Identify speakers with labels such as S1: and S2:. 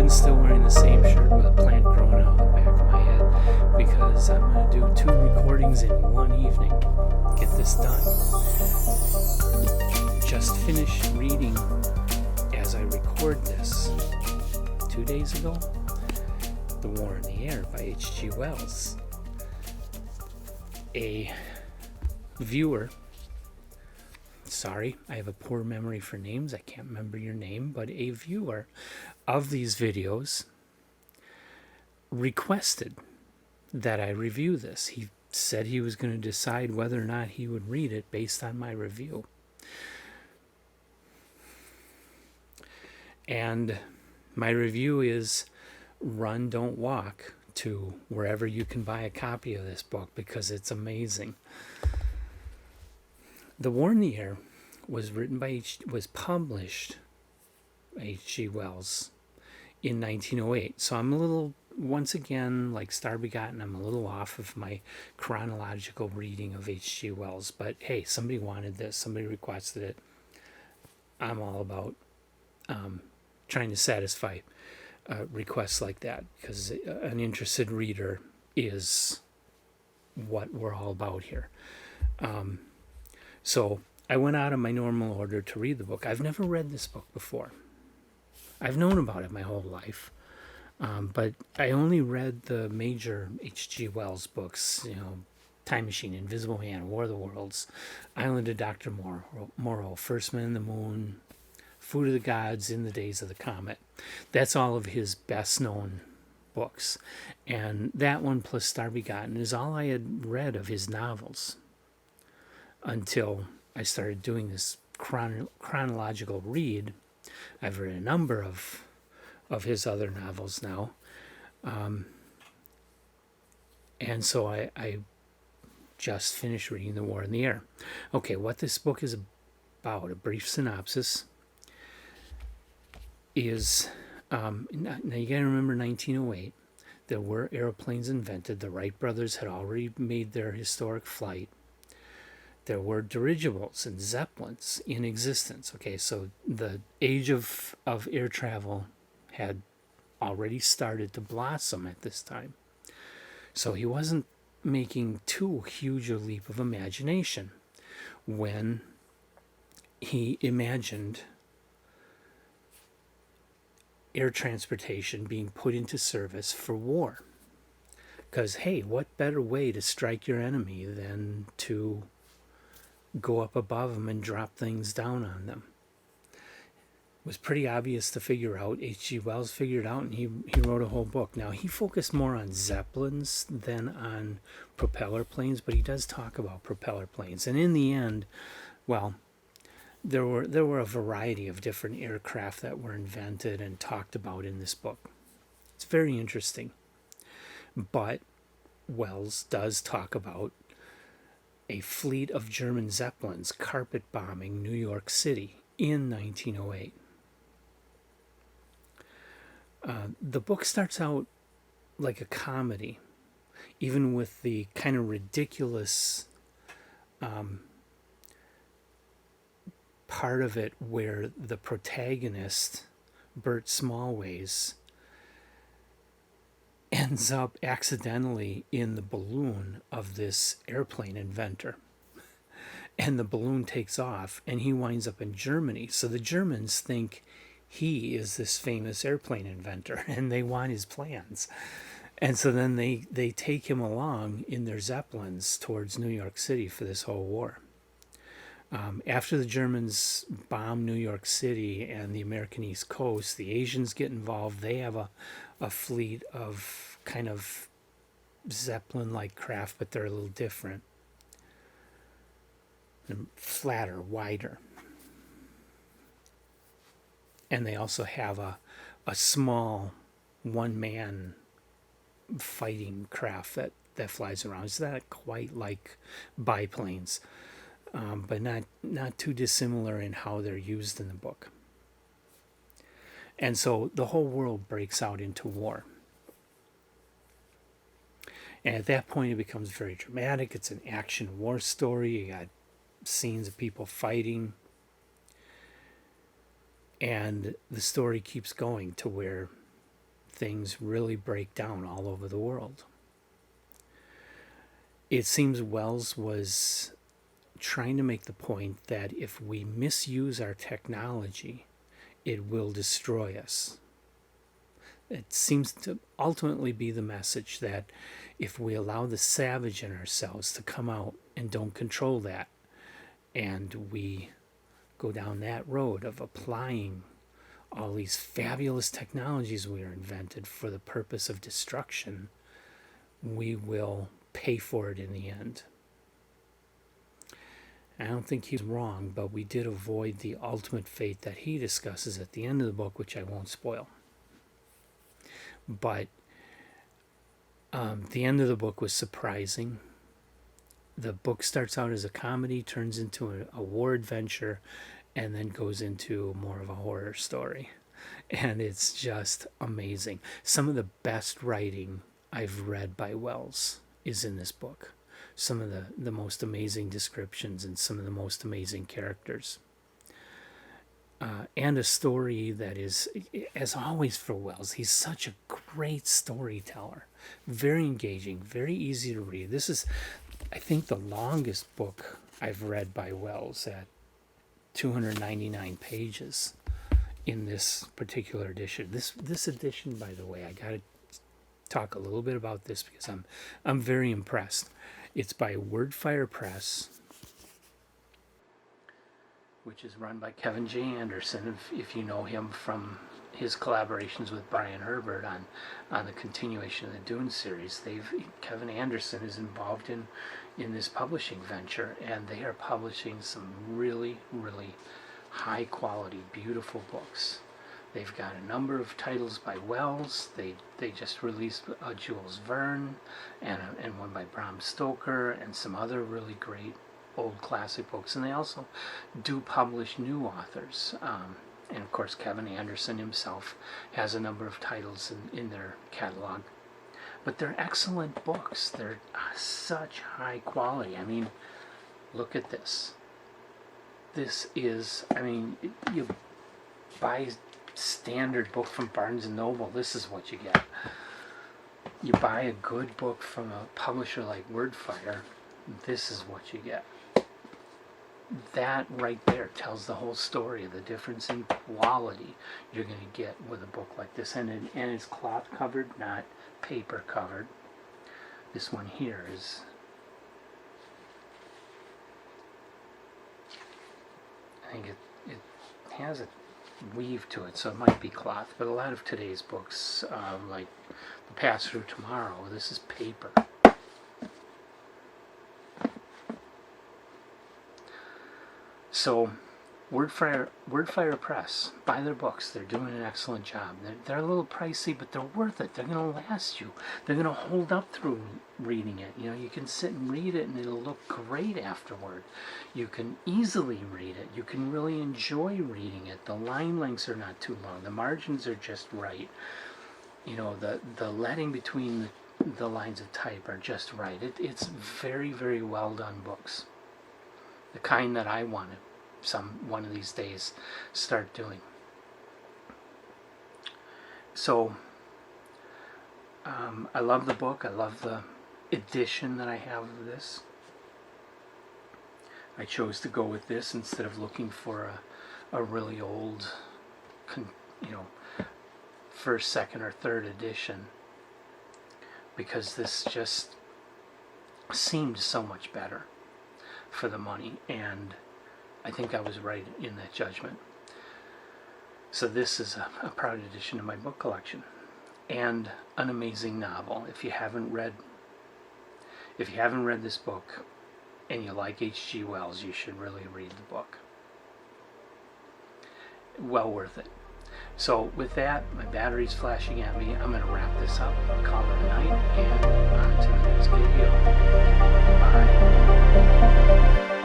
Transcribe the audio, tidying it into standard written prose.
S1: I'm still wearing the same shirt with a plant growing out of the back of my head because I'm going to do 2 recordings in one evening. Get this done. Just finished reading as I record this 2 days ago, The War in the Air by H.G. Wells. A viewer, sorry, I have a poor memory for names, I can't remember your name, but a viewer of these videos requested that I review this. He said he was going to decide whether or not he would read it based on my review. And my review is Run, Don't Walk to wherever you can buy a copy of this book because it's amazing. The War in the Air was published by H.G. Wells in 1908. So I'm a little, once again, like Star Begotten, I'm a little off of my chronological reading of H.G. Wells. But hey, somebody wanted this, somebody requested it. I'm all about trying to satisfy requests like that, because an interested reader is what we're all about here. So I went out of my normal order to read the book. I've never read this book before. I've known about it my whole life, but I only read the major H.G. Wells books, Time Machine, Invisible Man, War of the Worlds, Island of Dr. Moreau, First Man in the Moon, Food of the Gods, In the Days of the Comet. That's all of his best-known books. And that one plus Star Begotten is all I had read of his novels until I started doing this chronological read. I've read a number of his other novels now. And so I just finished reading The War in the Air. Okay, what this book is about, a brief synopsis, is, now you gotta remember 1908, there were airplanes invented. The Wright brothers had already made their historic flight. There were dirigibles and zeppelins in existence. Okay, so the age of air travel had already started to blossom at this time. So he wasn't making too huge a leap of imagination when he imagined air transportation being put into service for war. Because, hey, what better way to strike your enemy than to go up above them and drop things down on them? It was pretty obvious to figure out. H.G. Wells figured out, and he wrote a whole book. Now, he focused more on zeppelins than on propeller planes, but he does talk about propeller planes. And in the end, well, there were a variety of different aircraft that were invented and talked about in this book. It's very interesting. But Wells does talk about a fleet of German Zeppelins carpet bombing New York City in 1908. The book starts out like a comedy, even with the kind of ridiculous part of it where the protagonist, Bert Smallways, ends up accidentally in the balloon of this airplane inventor. And the balloon takes off and he winds up in Germany. So the Germans think he is this famous airplane inventor and they want his plans. And so then they take him along in their Zeppelins towards New York City for this whole war. After the Germans bomb New York City and the American East Coast, the Asians get involved. They have a fleet of kind of Zeppelin-like craft, but they're a little different. They're flatter, wider. And they also have a small one-man fighting craft that flies around. It's not quite like biplanes. But not too dissimilar in how they're used in the book. And so the whole world breaks out into war. And at that point, it becomes very dramatic. It's an action war story. You got scenes of people fighting. And the story keeps going to where things really break down all over the world. It seems Wells was trying to make the point that if we misuse our technology, it will destroy us. It seems to ultimately be the message that if we allow the savage in ourselves to come out and don't control that, and we go down that road of applying all these fabulous technologies we are invented for the purpose of destruction, we will pay for it in the end. I don't think he was wrong, but we did avoid the ultimate fate that he discusses at the end of the book, which I won't spoil. But the end of the book was surprising. The book starts out as a comedy, turns into a war adventure, and then goes into more of a horror story. And it's just amazing. Some of the best writing I've read by Wells is in this book. Some of the most amazing descriptions and some of the most amazing characters. And a story that is, as always for Wells, he's such a great storyteller. Very engaging, very easy to read. This is, I think, the longest book I've read by Wells at 299 pages in this particular edition. This edition, by the way, I got to talk a little bit about this because I'm very impressed. It's by Wordfire Press, which is run by Kevin J. Anderson, if you know him from his collaborations with Brian Herbert on the continuation of the Dune series. Kevin Anderson is involved in this publishing venture, and they are publishing some really, really high quality, beautiful books. They've got a number of titles by Wells. They just released Jules Verne and one by Bram Stoker and some other really great old classic books. And they also do publish new authors. And of course, Kevin Anderson himself has a number of titles in their catalog. But they're excellent books. They're such high quality. I mean, look at this. This is, I mean, you buy standard book from Barnes & Noble, this is what you get. You buy a good book from a publisher like Wordfire, this is what you get. That right there tells the whole story of the difference in quality you're going to get with a book like this. And it's cloth covered, not paper covered. This one here is, I think it has a weave to it, so it might be cloth, but a lot of today's books, like The Pass Through Tomorrow, this is paper. So Wordfire Press, buy their books. They're doing an excellent job. They're a little pricey, but they're worth it. They're going to last you. They're going to hold up through reading it. You know, you can sit and read it and it'll look great afterward. You can easily read it. You can really enjoy reading it. The line lengths are not too long. The margins are just right. You know, the leading between the lines of type are just right. It's very, very well done books. The kind that I want to one of these days start doing. So I love the book. I love the edition that I have of this. I chose to go with this instead of looking for a really old, first, second, or third edition, because this just seemed so much better for the money, and I think I was right in that judgment. So this is a proud addition to my book collection, and an amazing novel. If you haven't read this book and you like H.G. Wells, you should really read the book. Well worth it. So with that, my battery's flashing at me. I'm going to wrap this up, call it a night, and on to the next video. Bye.